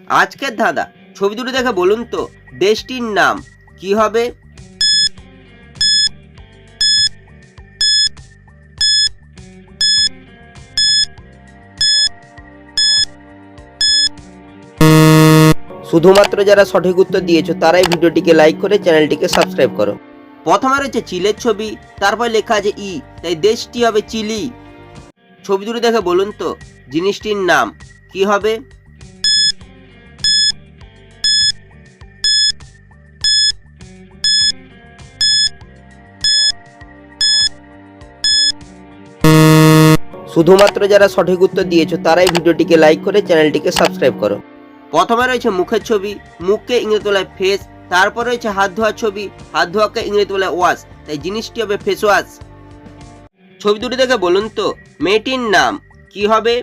আজকের ধাঁধা, ছবি দুটো দেখে বলুন তো দেশটির নাম কি হবে? শুধুমাত্র যারা সঠিক উত্তর দিয়েছো তারাই ভিডিওটিকে লাইক করে চ্যানেলটিকে সাবস্ক্রাইব করো। প্রথমে রয়েছে চিলের ছবি, তারপর লেখা আছে ই, তাই দেশটি হবে চিলি। ছবি দুটো দেখে বলুন তো জিনিসটির নাম কি হবে? শুধুমাত্র যারা সঠিক উত্তর দিয়েছো তারাই ভিডিওটিকে লাইক করে চ্যানেলটিকে সাবস্ক্রাইব করো। প্রথমে রয়েছে মুখের ছবি, মুখকে ইংরেজি বলা ফেস, তারপর রয়েছে হাত ধোয়ার ছবি, হাত ধোয়াকে ইংরেজি বলা ওয়াশ, তাই জিনিসটি হবে ফেস ওয়াশ। ছবি দুটি দেখে বলুন তো মেয়েটির নাম কি হবে?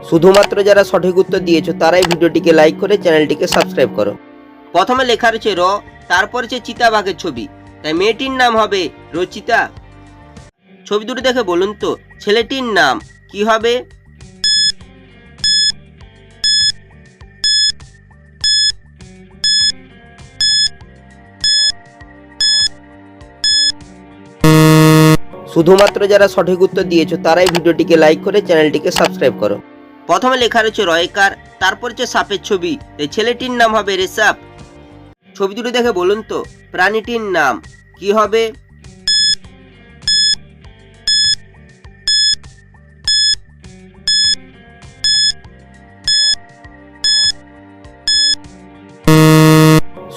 শুধুমাত্র যারা সঠিক উত্তর দিয়েছো তারাই ভিডিওটিকে লাইক করে চ্যানেলটিকে সাবস্ক্রাইব করো। প্রথমে লেখা রয়েছে র, তারপর হচ্ছে চিতাবাঘের ছবি, তাই মেয়েটির নাম হবে রচিতা। ছবি দুটো দেখে বলুন তো ছেলেটির নাম কি হবে? শুধুমাত্র যারা সঠিক উত্তর দিয়েছো তারাই ভিডিওটিকে লাইক করে চ্যানেলটিকে সাবস্ক্রাইব করো। প্রথমে লেখা রয়েছে রয়কার, তারপর হচ্ছে সাপের ছবি, তাই ছেলেটির নাম হবে রেসাপ। ছবি দুটো দেখে বলুন তো প্রাণীটির নাম কি হবে?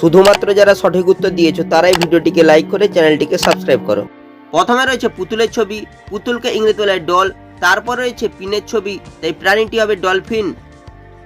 শুধুমাত্র যারা সঠিক উত্তর দিয়েছো তারাই ভিডিওটিকে লাইক করে চ্যানেলটিকে সাবস্ক্রাইব করো। প্রথমে রয়েছে পুতুলের ছবি, পুতুলকে ইংরেজি বলা ডল, তারপর রয়েছে পিনের ছবি, তাই প্রাণীটি হবে ডলফিন।